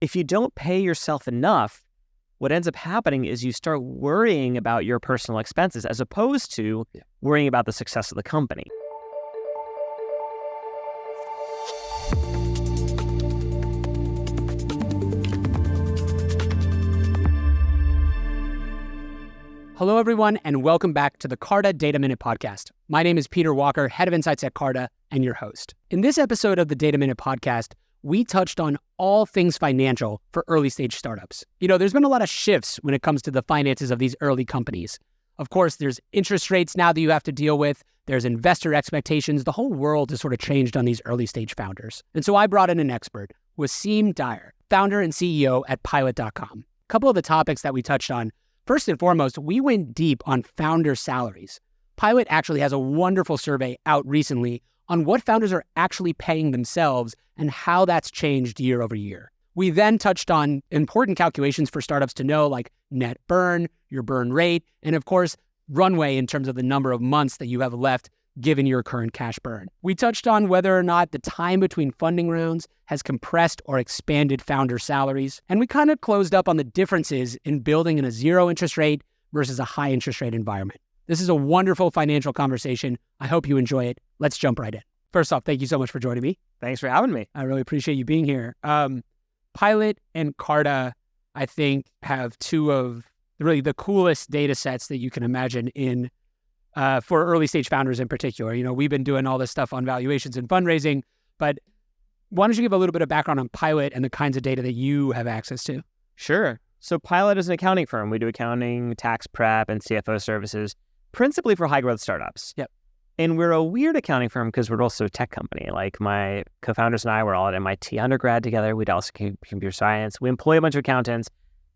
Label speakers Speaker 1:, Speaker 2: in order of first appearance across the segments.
Speaker 1: if you don't pay yourself enough, what ends up happening is you start worrying about your personal expenses as opposed to worrying about the success of the company.
Speaker 2: Hello, everyone, and welcome back to the Carta Data Minute podcast. My name is Peter Walker, head of insights at Carta, and your host. In this episode of the Data Minute podcast, we touched on all things financial for early stage startups. There's been a lot of shifts when it comes to the finances of these early companies. Of course, there's interest rates now that you have to deal with. There's investor expectations. The whole world has sort of changed on these early stage founders. And so I brought in an expert, Waseem Daher, founder and CEO at Pilot.com. A couple of the topics that we touched on. First and foremost, we went deep on founder salaries. Pilot actually has a wonderful survey out recently on what founders are actually paying themselves and how that's changed year over year. We then touched on important calculations for startups to know, like net burn, your burn rate, and of course, runway in terms of the number of months that you have left given your current cash burn. We touched on whether or not the time between funding rounds has compressed or expanded founder salaries. And we kind of closed up on the differences in building in a zero interest rate versus a high interest rate environment. This is a wonderful financial conversation. I hope you enjoy it. Let's jump right in. First off, thank you so much for joining me.
Speaker 1: Thanks for having me.
Speaker 2: I really appreciate you being here. Pilot and Carta, I think, have two of really the coolest data sets that you can imagine in for early stage founders in particular. We've been doing all this stuff on valuations and fundraising, but why don't you give a little bit of background on Pilot and the kinds of data that you have access to?
Speaker 1: Sure. So Pilot is an accounting firm. We do accounting, tax prep, and CFO services, principally for high growth startups.
Speaker 2: Yep.
Speaker 1: And we're a weird accounting firm because we're also a tech company. Like my co-founders and I were all at MIT undergrad together. We'd also computer science. We employ a bunch of accountants,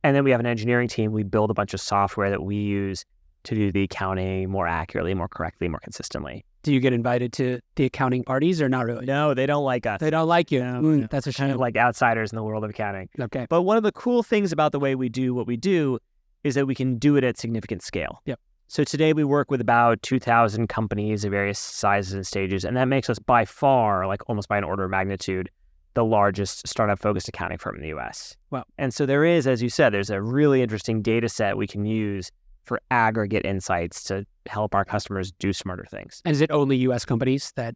Speaker 1: and then we have an engineering team. We build a bunch of software that we use to do the accounting more accurately, more correctly, more consistently.
Speaker 2: Do you get invited to the accounting parties or not really?
Speaker 1: No, they don't like us.
Speaker 2: They don't like you.
Speaker 1: No.
Speaker 2: That's a shame.
Speaker 1: Kind of like outsiders in the world of accounting.
Speaker 2: Okay.
Speaker 1: But one of the cool things about the way we do what we do is that we can do it at significant scale.
Speaker 2: Yep.
Speaker 1: So today we work with about 2,000 companies of various sizes and stages, and that makes us by far, like almost by an order of magnitude, the largest startup-focused accounting firm in the U.S.
Speaker 2: Wow.
Speaker 1: And so there is, as you said, there's a really interesting data set we can use for aggregate insights to help our customers do smarter things.
Speaker 2: And is it only U.S. companies that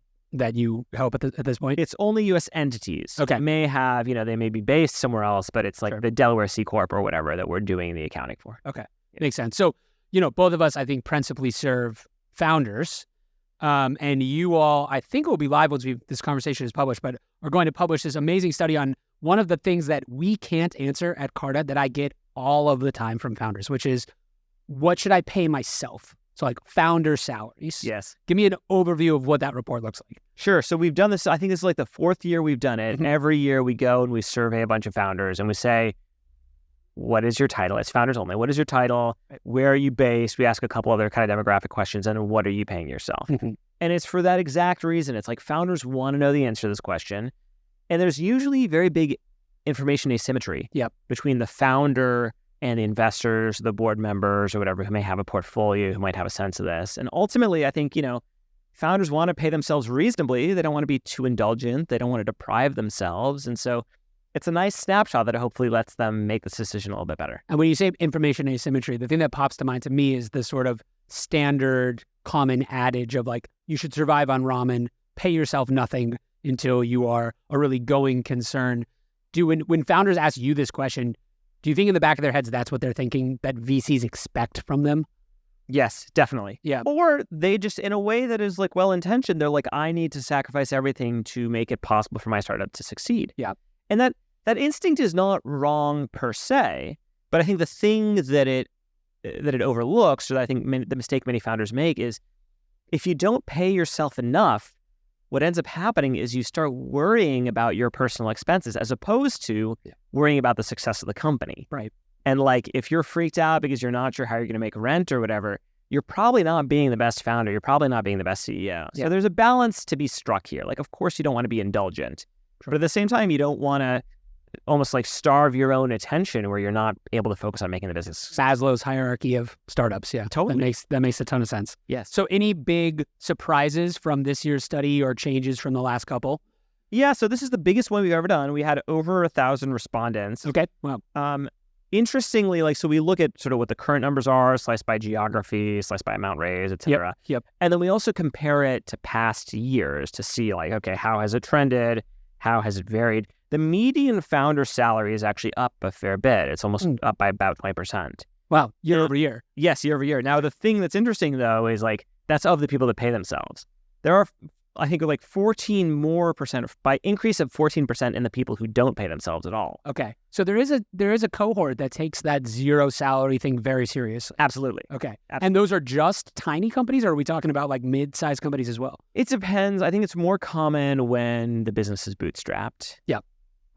Speaker 2: you help at this point?
Speaker 1: It's only U.S. entities.
Speaker 2: Okay.
Speaker 1: They may have, they may be based somewhere else, but it's like
Speaker 2: Sure.
Speaker 1: the Delaware C Corp or whatever that we're doing the accounting for.
Speaker 2: Okay. Makes sense. So, both of us, I think, principally serve founders. And you all, I think it will be live once this conversation is published, but are going to publish this amazing study on one of the things that we can't answer at Carta that I get all of the time from founders, which is, what should I pay myself? So like founder salaries.
Speaker 1: Yes.
Speaker 2: Give me an overview of what that report looks like.
Speaker 1: Sure. So we've done this, I think this is like the fourth year we've done it.
Speaker 2: Mm-hmm.
Speaker 1: Every year we go and we survey a bunch of founders and we say, what is your title? It's founders only. What is your title? Where are you based? We ask a couple other kind of demographic questions, and what are you paying yourself?
Speaker 2: Mm-hmm.
Speaker 1: And it's for that exact reason. It's like founders want to know the answer to this question. And there's usually very big information asymmetry between the founder and the investors, the board members or whatever who may have a portfolio, who might have a sense of this. And ultimately, I think, founders want to pay themselves reasonably. They don't want to be too indulgent. They don't want to deprive themselves. And so it's a nice snapshot that hopefully lets them make this decision a little bit better.
Speaker 2: And when you say information asymmetry, the thing that pops to mind to me is the sort of standard common adage of like, you should survive on ramen, pay yourself nothing until you are a really going concern. When founders ask you this question, do you think in the back of their heads that's what they're thinking, that VCs expect from them?
Speaker 1: Yes, definitely.
Speaker 2: Yeah.
Speaker 1: Or they just, in a way that is like well-intentioned, they're like, I need to sacrifice everything to make it possible for my startup to succeed.
Speaker 2: Yeah.
Speaker 1: And that instinct is not wrong per se, but I think the thing that it overlooks, or I think the mistake many founders make, is if you don't pay yourself enough, what ends up happening is you start worrying about your personal expenses as opposed to worrying about the success of the company.
Speaker 2: Right.
Speaker 1: And like, if you're freaked out because you're not sure how you're going to make rent or whatever, you're probably not being the best founder. You're probably not being the best CEO. So there's a balance to be struck here. Like, of course, you don't want to be indulgent, but at the same time, you don't want to almost like starve your own attention where you're not able to focus on making the business.
Speaker 2: Maslow's hierarchy of startups. Yeah,
Speaker 1: totally.
Speaker 2: That makes a ton of sense.
Speaker 1: Yes.
Speaker 2: So any big surprises from this year's study or changes from the last couple?
Speaker 1: Yeah, so this is the biggest one we've ever done. We had over 1,000 respondents.
Speaker 2: Okay, wow.
Speaker 1: Interestingly, like, so we look at sort of what the current numbers are, sliced by geography, sliced by amount raised, et cetera.
Speaker 2: Yep.
Speaker 1: And then we also compare it to past years to see, like, okay, how has it trended? How has it varied? The median founder salary is actually up a fair bit. It's almost up by about 20%.
Speaker 2: Wow, year over year.
Speaker 1: Yes, year over year. Now, the thing that's interesting, though, is like, that's of the people that pay themselves. There are, I think, like 14 more percent, by increase of 14% in the people who don't pay themselves at all.
Speaker 2: Okay. So there is a cohort that takes that zero salary thing very seriously.
Speaker 1: Absolutely.
Speaker 2: Okay. Absolutely. And those are just tiny companies, or are we talking about like mid-sized companies as well?
Speaker 1: It depends. I think it's more common when the business is bootstrapped.
Speaker 2: Yeah.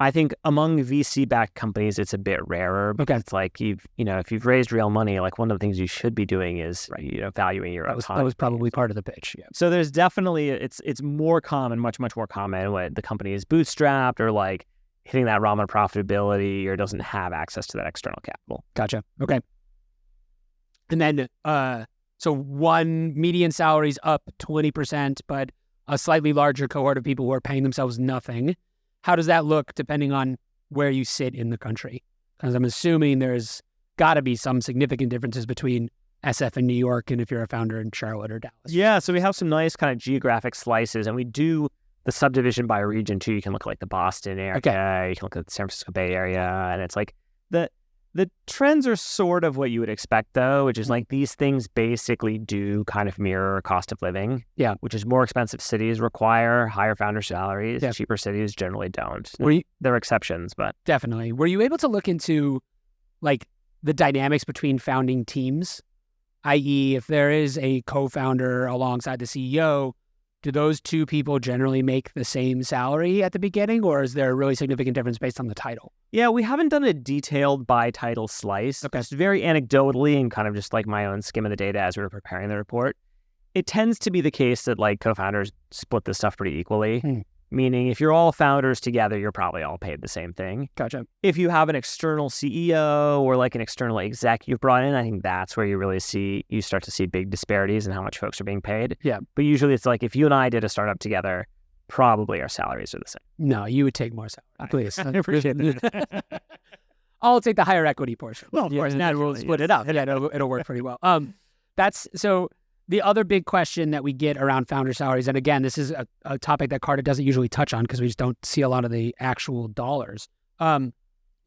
Speaker 1: I think among VC-backed companies, it's a bit rarer because it's like if you've raised real money, like one of the things you should be doing is valuing your autonomy.
Speaker 2: That was probably part of the pitch. Yeah.
Speaker 1: So there's definitely it's more common, much more common when the company is bootstrapped or like hitting that ramen profitability or doesn't have access to that external capital.
Speaker 2: Gotcha. Okay. And then so one median salary's up 20%, but a slightly larger cohort of people who are paying themselves nothing. How does that look depending on where you sit in the country? Because I'm assuming there's got to be some significant differences between SF in New York and if you're a founder in Charlotte or Dallas.
Speaker 1: Yeah, so we have some nice kind of geographic slices, and we do the subdivision by region too. You can look at like the Boston area, you can look at the San Francisco Bay Area, and it's like the trends are sort of what you would expect, though, which is like these things basically do kind of mirror cost of living.
Speaker 2: Yeah.
Speaker 1: Which is more expensive cities require higher founder salaries. Yeah. Cheaper cities generally don't. There are exceptions, but.
Speaker 2: Definitely. Were you able to look into like the dynamics between founding teams? i.e., if there is a co-founder alongside the CEO, do those two people generally make the same salary at the beginning, or is there a really significant difference based on the title?
Speaker 1: Yeah, we haven't done a detailed by title slice.
Speaker 2: Okay.
Speaker 1: Just very anecdotally and kind of just like my own skim of the data as we were preparing the report. It tends to be the case that like co-founders split this stuff pretty equally. Meaning if you're all founders together, you're probably all paid the same thing.
Speaker 2: Gotcha.
Speaker 1: If you have an external CEO or like an external exec you've brought in, I think that's where you start to see big disparities in how much folks are being paid.
Speaker 2: Yeah.
Speaker 1: But usually it's like if you and I did a startup together, probably our salaries are the same.
Speaker 2: No, you would take more salary. Please.
Speaker 1: I appreciate that.
Speaker 2: I'll take the higher equity portion.
Speaker 1: Well, of course,
Speaker 2: now we'll split it up. Yeah, it'll work pretty well. So the other big question that we get around founder salaries, and again, this is a topic that Carta doesn't usually touch on because we just don't see a lot of the actual dollars,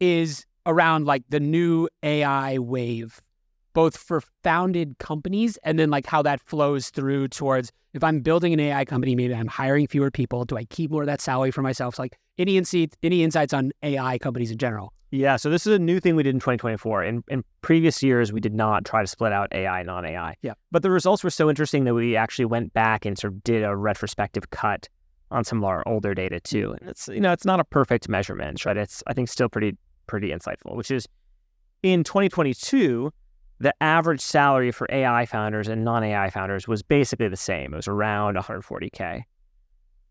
Speaker 2: is around like the new AI wave, both for founded companies and then like how that flows through towards if I'm building an AI company, maybe I'm hiring fewer people. Do I keep more of that salary for myself? So like any insights on AI companies in general?
Speaker 1: Yeah, so this is a new thing we did in 2024. In previous years, we did not try to split out AI and non-AI.
Speaker 2: Yeah.
Speaker 1: But the results were so interesting that we actually went back and sort of did a retrospective cut on some of our older data too. And it's not a perfect measurement, but it's, I think, still pretty insightful, which is in 2022, the average salary for AI founders and non-AI founders was basically the same. It was around $140K.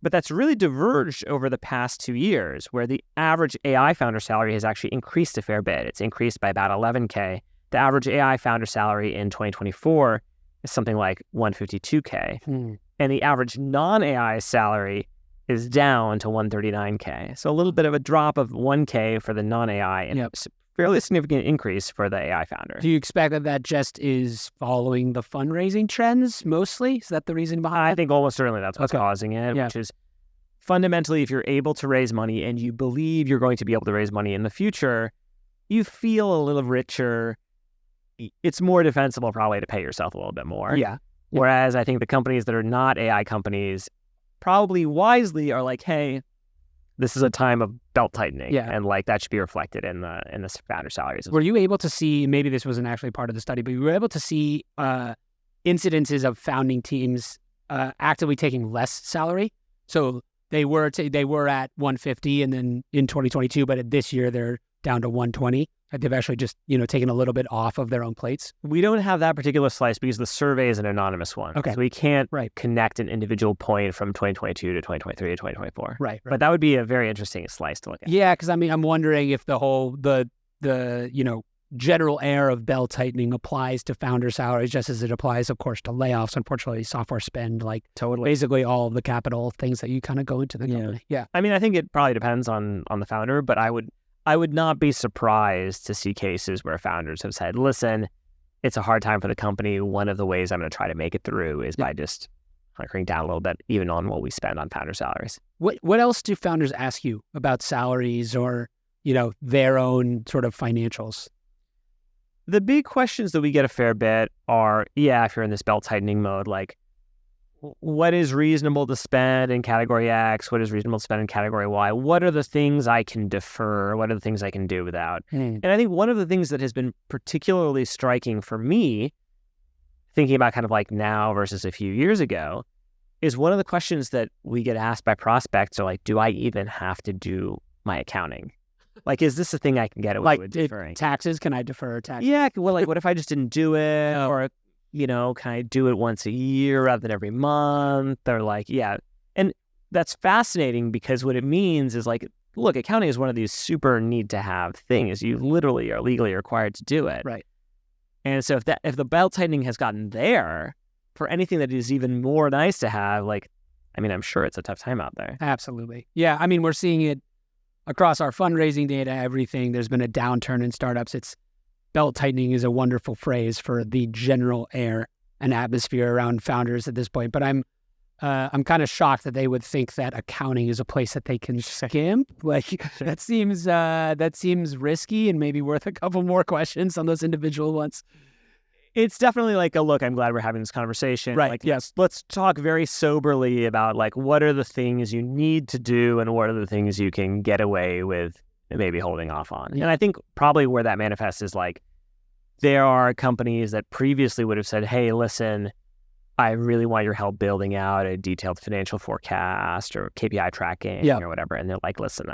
Speaker 1: But that's really diverged over the past 2 years, where the average AI founder salary has actually increased a fair bit. It's increased by about $11K. The average AI founder salary in 2024 is something like $152K. And the average non-AI salary is down to $139K. So a little bit of a drop of $1K for the non-AI and a fairly significant increase for the AI founder.
Speaker 2: Do you expect that just is following the fundraising trends mostly? Is that the reason behind it?
Speaker 1: I think almost certainly that's what's causing it, which is fundamentally if you're able to raise money and you believe you're going to be able to raise money in the future, you feel a little richer. It's more defensible probably to pay yourself a little bit more.
Speaker 2: Yeah.
Speaker 1: Whereas I think the companies that are not AI companies probably wisely are like, hey, this is a time of belt tightening, and like that should be reflected in the founder salaries.
Speaker 2: Were you able to see? Maybe this wasn't actually part of the study, but you were able to see incidences of founding teams actively taking less salary. So they were at 150, and then in 2022, but this year they're down to 120. They've actually just taken a little bit off of their own plates.
Speaker 1: We don't have that particular slice because the survey is an anonymous one.
Speaker 2: Okay,
Speaker 1: so we can't connect an individual point from 2022 to 2023 to 2024.
Speaker 2: Right.
Speaker 1: But that would be a very interesting slice to look at.
Speaker 2: Yeah, because I'm wondering if the general air of belt tightening applies to founder salaries, just as it applies, of course, to layoffs. Unfortunately, software spend, like
Speaker 1: Totally.
Speaker 2: basically all of the capital things that you kind of go into the company. Yeah.
Speaker 1: I mean, I think it probably depends on the founder, but I would not be surprised to see cases where founders have said, listen, it's a hard time for the company. One of the ways I'm going to try to make it through is by just hunkering down a little bit, even on what we spend on founder salaries.
Speaker 2: What else do founders ask you about salaries or, their own sort of financials?
Speaker 1: The big questions that we get a fair bit are, if you're in this belt tightening mode, like what is reasonable to spend in category X? What is reasonable to spend in category Y? What are the things I can defer? What are the things I can do without? And I think one of the things that has been particularly striking for me, thinking about kind of like now versus a few years ago, is one of the questions that we get asked by prospects are like, do I even have to do my accounting? Like, is this a thing I can get away with deferring?
Speaker 2: Taxes? Can I defer taxes?
Speaker 1: Yeah. Well, like, what if I just didn't do it? Or, can I do it once a year rather than every month? Or like, And that's fascinating because what it means is like, look, accounting is one of these super need to have things. You literally are legally required to do it.
Speaker 2: Right.
Speaker 1: And so if the belt tightening has gotten there for anything that is even more nice to have, like, I mean, I'm sure it's a tough time out there.
Speaker 2: Absolutely. Yeah. I mean, we're seeing it across our fundraising data, everything. There's been a downturn in startups. Belt tightening is a wonderful phrase for the general air and atmosphere around founders at this point. But I'm kind of shocked that they would think that accounting is a place that they can skimp. Like that seems risky and maybe worth a couple more questions on those individual ones.
Speaker 1: It's definitely like look, I'm glad we're having this conversation.
Speaker 2: Right.
Speaker 1: Like, yes, let's talk very soberly about like what are the things you need to do and what are the things you can get away with maybe holding off on. And I think probably where that manifests is like there are companies that previously would have said, hey, listen, I really want your help building out a detailed financial forecast or KPI tracking or whatever. And they're like, listen,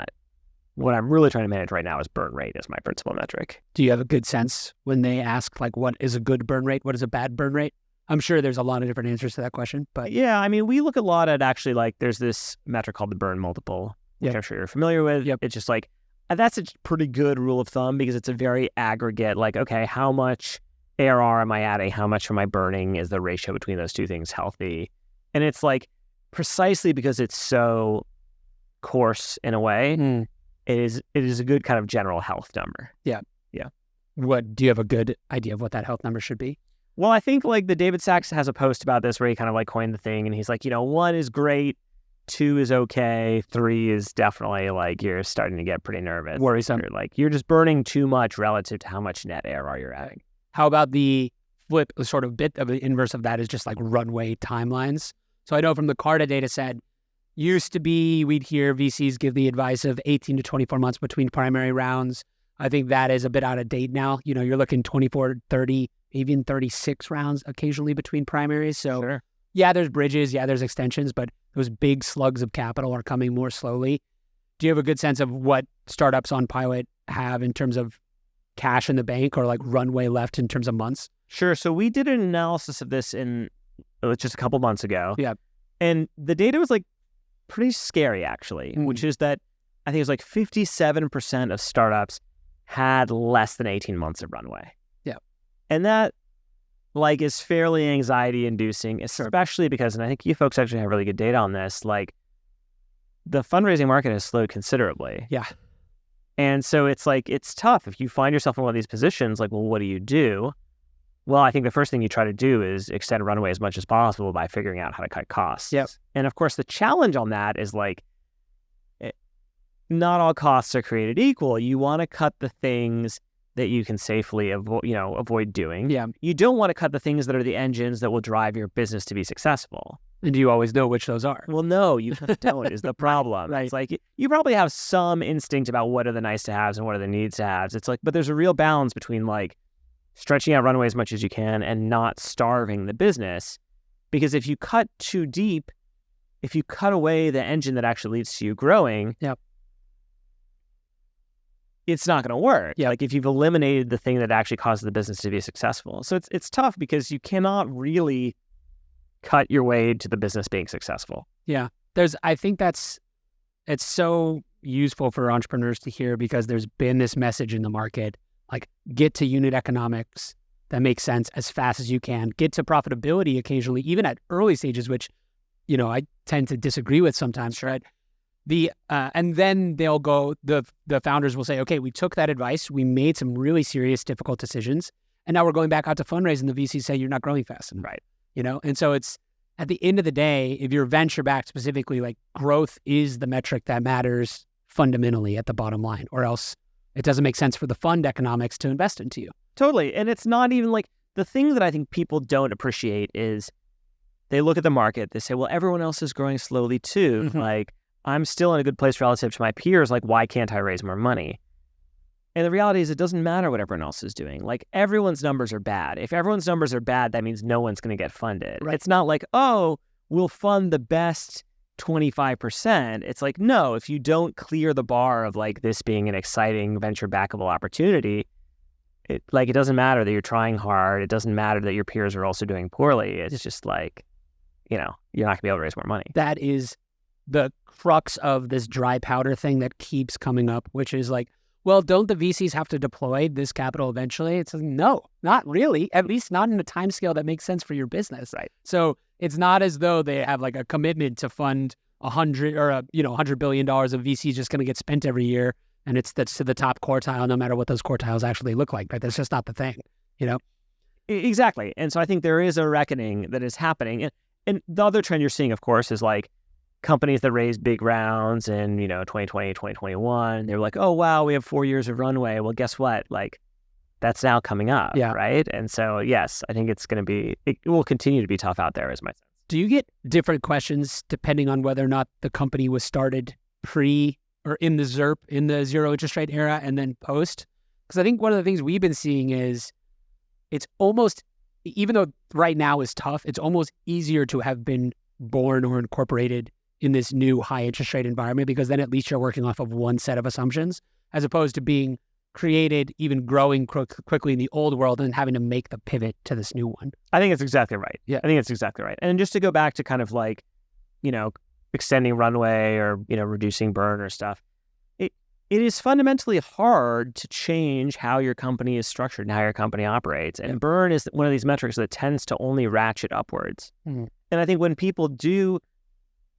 Speaker 1: what I'm really trying to manage right now is burn rate as my principal metric.
Speaker 2: Do you have a good sense when they ask, like, what is a good burn rate? What is a bad burn rate? I'm sure there's a lot of different answers to that question. But
Speaker 1: yeah, I mean, we look a lot at actually, like, there's this metric called the burn multiple, which I'm sure you're familiar with. It's just like, that's a pretty good rule of thumb because it's a very aggregate, like, okay, how much ARR am I adding? How much am I burning? Is the ratio between those two things healthy? And it's like, precisely because it's so coarse in a way, it is a good kind of general health number.
Speaker 2: Yeah. What do you have a good idea of what that health number should be?
Speaker 1: Well, I think like the David Sachs has a post about this where he kind of like coined the thing, and he's like, 1 is great, 2 is okay, 3 is definitely like you're starting to get pretty nervous.
Speaker 2: Worrisome.
Speaker 1: You're just burning too much relative to how much net ARR you're adding.
Speaker 2: How about the flip, sort of bit of the inverse of that is just like runway timelines. So I know from the Carta data set, used to be, we'd hear VCs give the advice of 18 to 24 months between primary rounds. I think that is a bit out of date now. You're looking 24, 30, even 36 rounds occasionally between primaries. So yeah, there's bridges, there's extensions, but those big slugs of capital are coming more slowly. Do you have a good sense of what startups on pilot have in terms of cash in the bank or like runway left in terms of months?
Speaker 1: Sure. So we did an analysis of this just a couple months ago.
Speaker 2: Yeah.
Speaker 1: And the data was like pretty scary, actually, which is that I think it was like 57% of startups had less than 18 months of runway.
Speaker 2: Yeah.
Speaker 1: And that like is fairly anxiety inducing, especially because, and I think you folks actually have really good data on this, like the fundraising market has slowed considerably.
Speaker 2: Yeah.
Speaker 1: And so it's like, it's tough if you find yourself in one of these positions, like, well, what do you do? Well, I think the first thing you try to do is extend runway as much as possible by figuring out how to cut costs.
Speaker 2: Yep.
Speaker 1: And of course, the challenge on that is like, not all costs are created equal. You want to cut the things that you can safely avoid doing.
Speaker 2: Yeah.
Speaker 1: You don't want to cut the things that are the engines that will drive your business to be successful.
Speaker 2: And do you always know which those are?
Speaker 1: Well, no, you don't is the problem.
Speaker 2: Right.
Speaker 1: It's like, you probably have some instinct about what are the nice to haves and what are the needs to haves. It's like, but there's a real balance between like stretching out runway as much as you can and not starving the business. Because if you cut too deep, if you cut away the engine that actually leads to you growing, it's not going to work.
Speaker 2: Yeah.
Speaker 1: Like if you've eliminated the thing that actually causes the business to be successful. So it's tough because you cannot really cut your way to the business being successful.
Speaker 2: Yeah. I think it's so useful for entrepreneurs to hear because there's been this message in the market Like, get to unit economics that makes sense as fast as you can. Get to profitability occasionally, even at early stages, which, I tend to disagree with sometimes, right? And then they'll go, the founders will say, okay, we took that advice. We made some really serious, difficult decisions. And now we're going back out to fundraise, and the VCs say, you're not growing fast enough.
Speaker 1: Right.
Speaker 2: And so it's, at the end of the day, if you're venture backed specifically, like, growth is the metric that matters fundamentally at the bottom line, or else it doesn't make sense for the fund economics to invest into you.
Speaker 1: Totally. And it's not even like, the thing that I think people don't appreciate is they look at the market, they say, well, everyone else is growing slowly too.
Speaker 2: Mm-hmm.
Speaker 1: Like, I'm still in a good place relative to my peers. Like, why can't I raise more money? And the reality is, it doesn't matter what everyone else is doing. Like, everyone's numbers are bad. If everyone's numbers are bad, that means no one's going to get funded.
Speaker 2: Right.
Speaker 1: It's not like, oh, we'll fund the best 25%. It's like, no, if you don't clear the bar of like this being an exciting venture backable opportunity, it doesn't matter that you're trying hard. It doesn't matter that your peers are also doing poorly. It's just like, you're not going to be able to raise more money.
Speaker 2: That is the crux of this dry powder thing that keeps coming up, which is like, well, don't the VCs have to deploy this capital eventually? It's like, no, not really, at least not in a time scale that makes sense for your business.
Speaker 1: Right.
Speaker 2: So it's not as though they have like a commitment to fund $100 billion of VCs just going to get spent every year, and that's to the top quartile, no matter what those quartiles actually look like. Right? That's just not the thing,
Speaker 1: Exactly. And so I think there is a reckoning that is happening. And the other trend you're seeing, of course, is like companies that raised big rounds in 2020, 2021. They were like, oh wow, we have 4 years of runway. Well, guess what? Like, that's now coming up, right? And so yes, I think it will continue to be tough out there, is my sense.
Speaker 2: Do you get different questions depending on whether or not the company was started pre or in the ZIRP, in the zero interest rate era, and then post? Because I think one of the things we've been seeing is it's almost, even though right now is tough, it's almost easier to have been born or incorporated in this new high interest rate environment, because then at least you're working off of one set of assumptions, as opposed to being created, even growing quickly in the old world and having to make the pivot to this new one.
Speaker 1: I think it's exactly right. Yeah, I think it's exactly right. And just to go back to kind of like, extending runway or, reducing burn or stuff, it is fundamentally hard to change how your company is structured and how your company operates. And burn is one of these metrics that tends to only ratchet upwards. Mm-hmm. And I think when people do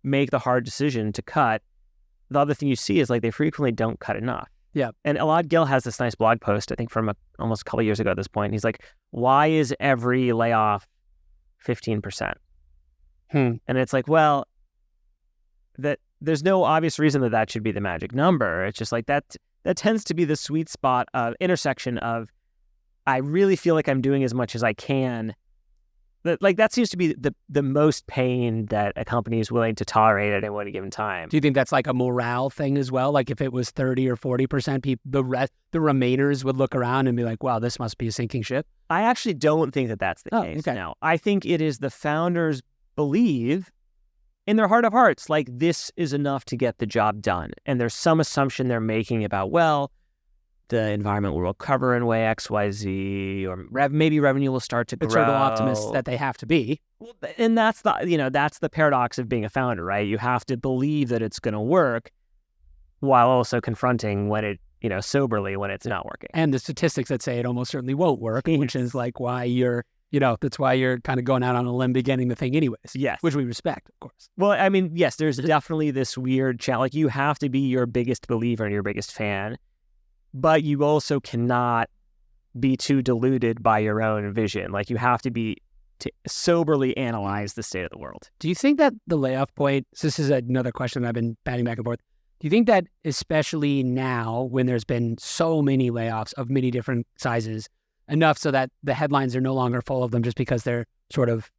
Speaker 1: make the hard decision to cut, the other thing you see is like they frequently don't cut enough.
Speaker 2: Yeah.
Speaker 1: And Elad Gil has this nice blog post, I think from almost a couple of years ago at this point. He's like, why is every layoff 15%? And it's like, well, that there's no obvious reason that should be the magic number. It's just like that tends to be the sweet spot of intersection of, I really feel like I'm doing as much as I can. That seems to be the most pain that a company is willing to tolerate at any given time.
Speaker 2: Do you think that's like a morale thing as well? Like if it was 30 or 40%, the remainers would look around and be like, wow, this must be a sinking ship?
Speaker 1: I actually don't think that's the case.
Speaker 2: Okay.
Speaker 1: No, I think it is the founders believe in their heart of hearts, like this is enough to get the job done. And there's some assumption they're making about, well, the environment will recover in way X, Y, Z, or maybe revenue will start to grow.
Speaker 2: Eternal optimists that they have to be.
Speaker 1: And that's the paradox of being a founder, right? You have to believe that it's going to work while also confronting when it, soberly when it's not working.
Speaker 2: And the statistics that say it almost certainly won't work, which is like why you're, that's why you're kind of going out on a limb beginning the thing anyways.
Speaker 1: Yes.
Speaker 2: Which we respect, of course.
Speaker 1: Well, I mean, yes, there's definitely this weird challenge. Like you have to be your biggest believer and your biggest fan, but you also cannot be too deluded by your own vision. Like you have to soberly analyze the state of the world.
Speaker 2: Do you think that the layoff point, so this is another question that I've been batting back and forth. Do you think that especially now when there's been so many layoffs of many different sizes, enough so that the headlines are no longer full of them just because they're sort of,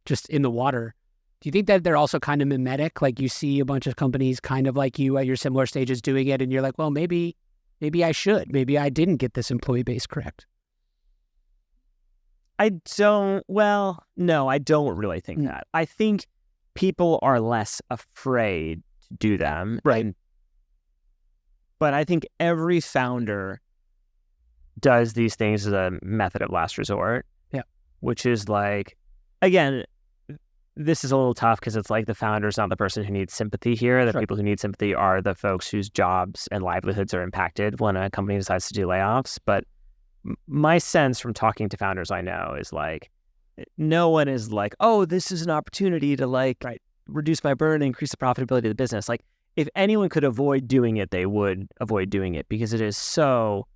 Speaker 2: just in the water. Do you think that they're also kind of mimetic? Like you see a bunch of companies kind of like you at your similar stages doing it and you're like, well, maybe I should. Maybe I didn't get this employee base correct.
Speaker 1: No, I don't really think that. I think people are less afraid to do them.
Speaker 2: Right.
Speaker 1: But I think every founder does these things as a method of last resort.
Speaker 2: Yeah.
Speaker 1: Which is like, again, this is a little tough because it's like the founder's not the person who needs sympathy here. The people who need sympathy are the folks whose jobs and livelihoods are impacted when a company decides to do layoffs. But my sense from talking to founders I know is like, no one is like, oh, this is an opportunity to like reduce my burn and increase the profitability of the business. Like, if anyone could avoid doing it, they would avoid doing it because it is so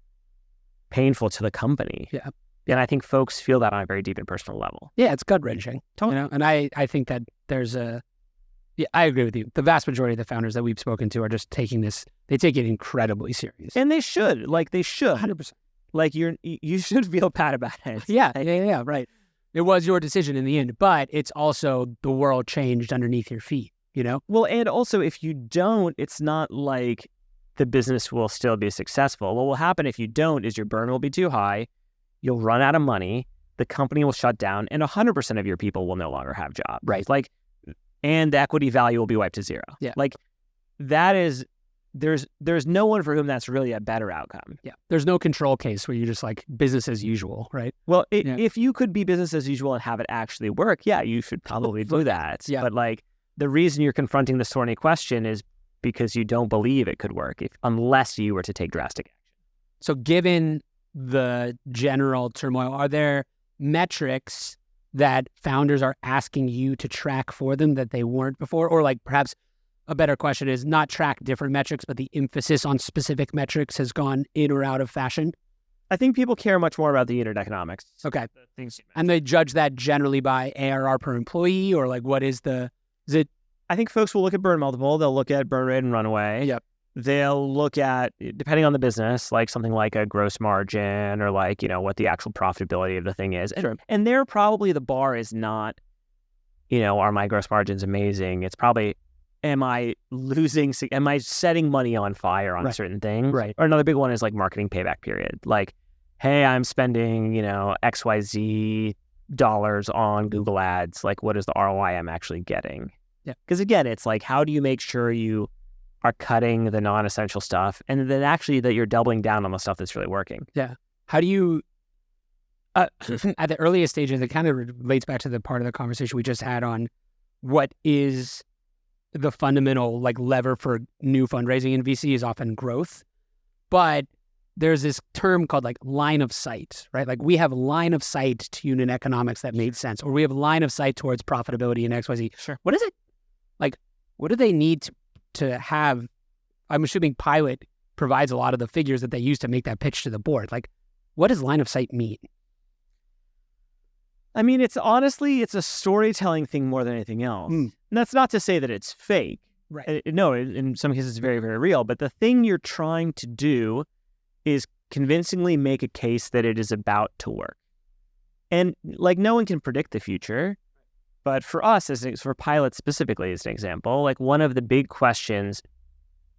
Speaker 1: painful to the company.
Speaker 2: Yeah.
Speaker 1: And I think folks feel that on a very deep and personal level.
Speaker 2: Yeah, it's gut-wrenching.
Speaker 1: Totally.
Speaker 2: You know? And I think that there's I agree with you. The vast majority of the founders that we've spoken to are just taking this, they take it incredibly serious.
Speaker 1: And they should. Like, they should.
Speaker 2: 100%.
Speaker 1: Like, you should feel bad about it.
Speaker 2: Yeah, right. It was your decision in the end, but it's also the world changed underneath your feet, you know?
Speaker 1: Well, and also if you don't, it's not like the business will still be successful. What will happen if you don't is your burn will be too high, you'll run out of money, the company will shut down, and 100% of your people will no longer have jobs.
Speaker 2: Right.
Speaker 1: Like, and the equity value will be wiped to zero.
Speaker 2: Yeah.
Speaker 1: Like, that is, there's no one for whom that's really a better outcome.
Speaker 2: Yeah. There's no control case where you're just like business as usual, right?
Speaker 1: Well, if you could be business as usual and have it actually work, yeah, you should probably do that.
Speaker 2: Yeah.
Speaker 1: But like, the reason you're confronting this thorny question is because you don't believe it could work unless you were to take drastic action.
Speaker 2: So given the general turmoil, are there metrics that founders are asking you to track for them that they weren't before? Or like perhaps a better question is not track different metrics, but the emphasis on specific metrics has gone in or out of fashion?
Speaker 1: I think people care much more about the unit economics.
Speaker 2: Okay.
Speaker 1: The things you mentioned.
Speaker 2: And they judge that generally by ARR per employee, or like what is it?
Speaker 1: I think folks will look at burn multiple. They'll look at burn rate and runway.
Speaker 2: Yep.
Speaker 1: They'll look at, depending on the business, like something like a gross margin or like, what the actual profitability of the thing is.
Speaker 2: Sure.
Speaker 1: And there probably the bar is not, are my gross margins amazing? It's probably, am I setting money on fire on certain things?
Speaker 2: Right.
Speaker 1: Or another big one is like marketing payback period. Like, hey, I'm spending, XYZ dollars on Google ads. Like, what is the ROI I'm actually getting?
Speaker 2: Yeah.
Speaker 1: Because again, it's like, how do you make sure you are cutting the non-essential stuff and then actually that you're doubling down on the stuff that's really working?
Speaker 2: Yeah. How do you, at the earliest stages, it kind of relates back to the part of the conversation we just had on what is the fundamental like lever for new fundraising in VC is often growth. But there's this term called like line of sight, right? Like we have line of sight to unit economics that made sense, or we have line of sight towards profitability in XYZ.
Speaker 1: Sure.
Speaker 2: What is it? Like, what do they need to have? I'm assuming Pilot provides a lot of the figures that they use to make that pitch to the board. Like, what does line of sight mean?
Speaker 1: I mean, it's a storytelling thing more than anything else. And that's not to say that it's fake.
Speaker 2: Right.
Speaker 1: No, in some cases it's very, very real. But the thing you're trying to do is convincingly make a case that it is about to work. And like, no one can predict the future. But for us, for Pilot specifically as an example, like one of the big questions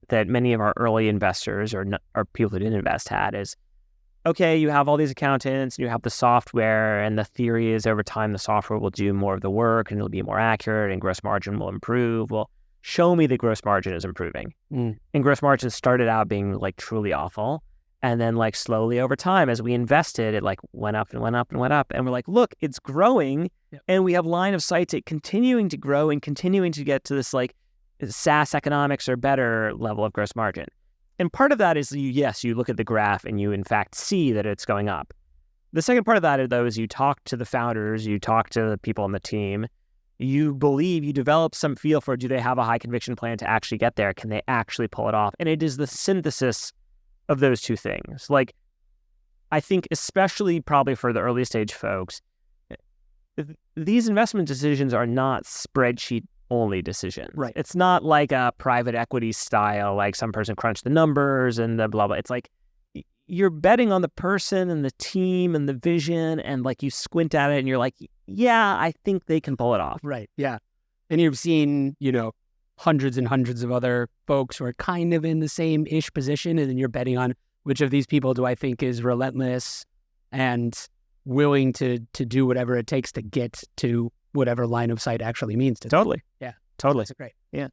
Speaker 1: that many of our early investors or people who didn't invest had is, okay, you have all these accountants, and you have the software, and the theory is over time the software will do more of the work and it'll be more accurate and gross margin will improve. Well, show me the gross margin is improving. And gross margin started out being like truly awful. And then like slowly over time, as we invested, it like went up and went up and went up. And we're like, look, it's growing. Yep. And we have line of sight to it continuing to grow and continuing to get to this like SaaS economics or better level of gross margin. And part of that is, you look at the graph and you in fact see that it's going up. The second part of that, though, is you talk to the founders, you talk to the people on the team, you develop some feel for, do they have a high conviction plan to actually get there? Can they actually pull it off? And it is the synthesis of those two things. Like, I think especially probably for the early stage folks, these investment decisions are not spreadsheet only decisions.
Speaker 2: Right.
Speaker 1: It's not like a private equity style, like some person crunched the numbers and the blah, blah. It's like you're betting on the person and the team and the vision, and like you squint at it and you're like, yeah, I think they can pull it off.
Speaker 2: Right. Yeah. And you've seen, hundreds and hundreds of other folks who are kind of in the same-ish position, and then you're betting on which of these people do I think is relentless and willing to do whatever it takes to get to whatever line of sight actually means to them.
Speaker 1: Totally.
Speaker 2: Yeah.
Speaker 1: Totally.
Speaker 2: That's great.
Speaker 1: Yeah.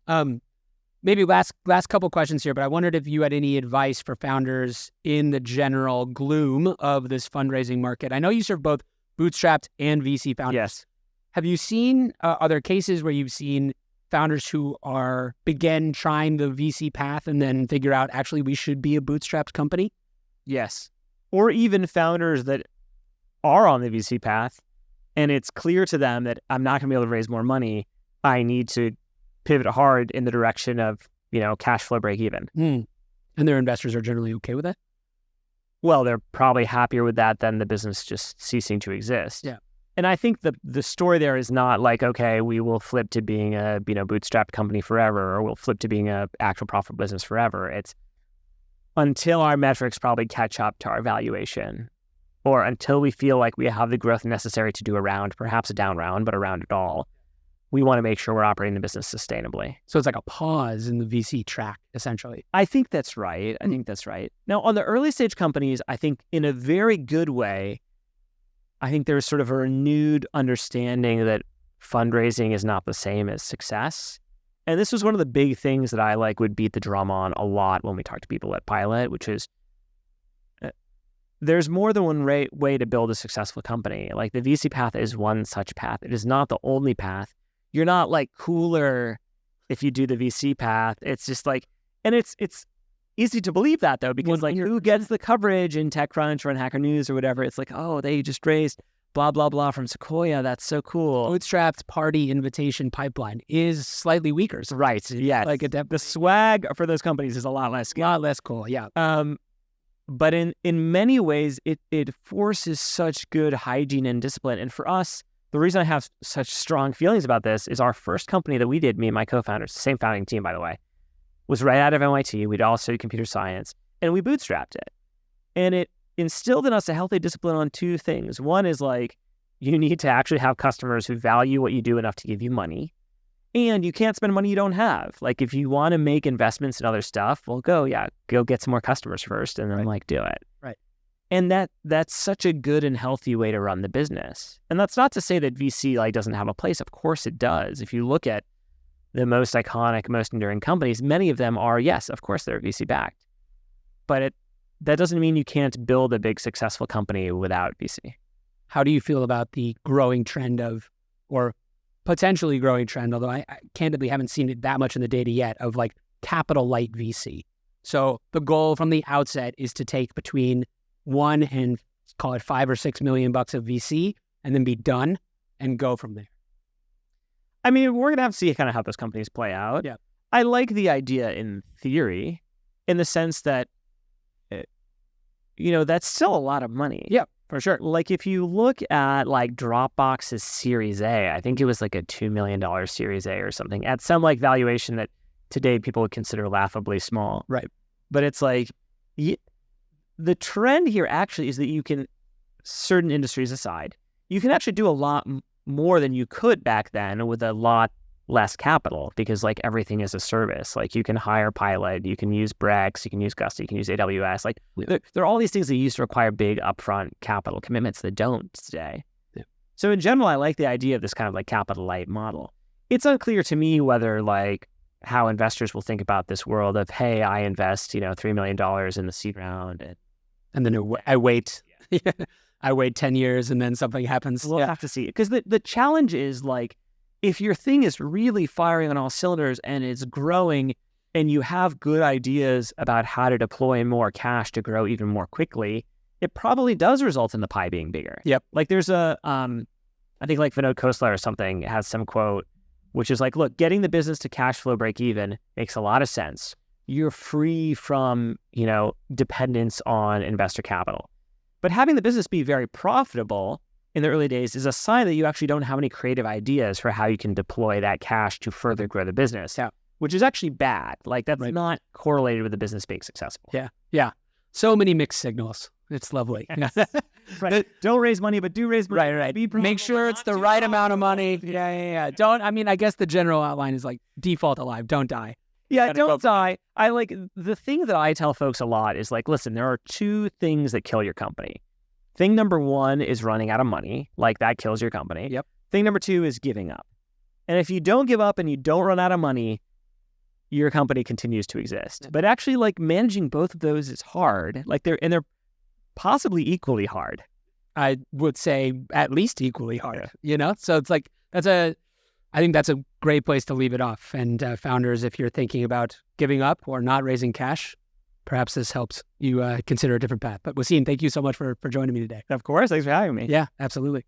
Speaker 2: Maybe last couple questions here, but I wondered if you had any advice for founders in the general gloom of this fundraising market. I know you serve both bootstrapped and VC founders.
Speaker 1: Yes.
Speaker 2: Have you seen other cases where you've seen founders who begin trying the VC path and then figure out, actually, we should be a bootstrapped company?
Speaker 1: Yes. Or even founders that are on the VC path, and it's clear to them that I'm not going to be able to raise more money. I need to pivot hard in the direction of, cash flow break even.
Speaker 2: And their investors are generally okay with that?
Speaker 1: Well, they're probably happier with that than the business just ceasing to exist.
Speaker 2: Yeah.
Speaker 1: And I think the story there is not like, okay, we will flip to being a bootstrapped company forever, or we'll flip to being a actual profitable business forever. It's until our metrics probably catch up to our valuation, or until we feel like we have the growth necessary to do a round, perhaps a down round, but a round at all. We want to make sure we're operating the business sustainably.
Speaker 2: So it's like a pause in the VC track, essentially.
Speaker 1: I think that's right. Now, on the early stage companies, I think in a very good way, I think there's sort of a renewed understanding that fundraising is not the same as success. And this was one of the big things that I would beat the drum on a lot when we talk to people at Pilot, which is there's more than one way to build a successful company. Like, the VC path is one such path. It is not the only path. You're not cooler if you do the VC path. It's just and it's easy to believe that, though, because who gets the coverage in TechCrunch or in Hacker News or whatever? It's oh, they just raised blah, blah, blah from Sequoia. That's so cool.
Speaker 2: Bootstrapped party invitation pipeline is slightly weaker. So
Speaker 1: right. Yes. The swag for those companies is a lot less
Speaker 2: cool. Yeah.
Speaker 1: But in many ways, it forces such good hygiene and discipline. And for us, the reason I have such strong feelings about this is our first company that we did, me and my co-founders, same founding team, by the way, was right out of MIT. We'd all studied computer science, and we bootstrapped it. And it instilled in us a healthy discipline on two things. One is you need to actually have customers who value what you do enough to give you money. And you can't spend money you don't have. If you want to make investments in other stuff, well, go get some more customers first, and then do it.
Speaker 2: Right.
Speaker 1: And that's such a good and healthy way to run the business. And that's not to say that VC doesn't have a place. Of course it does. If you look at the most iconic, most enduring companies, many of them are, yes, of course they're VC backed. But that doesn't mean you can't build a big successful company without VC.
Speaker 2: How do you feel about the growing trend or potentially growing trend, although I candidly haven't seen it that much in the data yet, of capital light VC? So the goal from the outset is to take between $1 and call it $5 or $6 million of VC and then be done and go from there.
Speaker 1: I mean, we're going to have to see kind of how those companies play out.
Speaker 2: Yeah.
Speaker 1: I like the idea in theory, in the sense that, that's still a lot of money.
Speaker 2: Yeah, for sure.
Speaker 1: If you look at Dropbox's Series A, I think it was a $2 million Series A or something, at some valuation that today people would consider laughably small.
Speaker 2: Right.
Speaker 1: But it's the trend here actually is that you can, certain industries aside, you can actually do a lot more than you could back then with a lot less capital, because everything is a service. You can hire Pilot, you can use Brex, you can use Gusta, you can use AWS. There are all these things that used to require big upfront capital commitments that don't today.
Speaker 2: Yeah.
Speaker 1: So in general, I like the idea of this kind of capital light model. It's unclear to me whether how investors will think about this world of, hey, I invest $3 million in the seed round,
Speaker 2: and then I wait. I wait 10 years and then something happens.
Speaker 1: We'll have to see. Because the challenge is if your thing is really firing on all cylinders and it's growing, and you have good ideas about how to deploy more cash to grow even more quickly, it probably does result in the pie being bigger.
Speaker 2: Yep.
Speaker 1: There's I think Vinod Khosla or something has some quote, which is look, getting the business to cash flow break even makes a lot of sense. You're free from, dependence on investor capital. But having the business be very profitable in the early days is a sign that you actually don't have any creative ideas for how you can deploy that cash to further grow the business.
Speaker 2: Yeah.
Speaker 1: Which is actually bad. That's not correlated with the business being successful.
Speaker 2: Yeah. Yeah. So many mixed signals. It's lovely.
Speaker 1: Right. Don't raise money, but do raise money.
Speaker 2: Right. Make sure it's the right amount of money. Yeah. I guess the general outline is default alive, don't die.
Speaker 1: Yeah, don't die. The thing that I tell folks a lot is listen, there are two things that kill your company. Thing number one is running out of money. That kills your company.
Speaker 2: Yep.
Speaker 1: Thing number two is giving up. And if you don't give up and you don't run out of money, your company continues to exist. Yep. But actually, managing both of those is hard. They're possibly equally hard.
Speaker 2: I would say at least equally hard. So it's I think that's a great place to leave it off. And founders, if you're thinking about giving up or not raising cash, perhaps this helps you consider a different path. But Waseem, thank you so much for joining me today.
Speaker 1: Of course. Thanks for having me.
Speaker 2: Yeah, absolutely.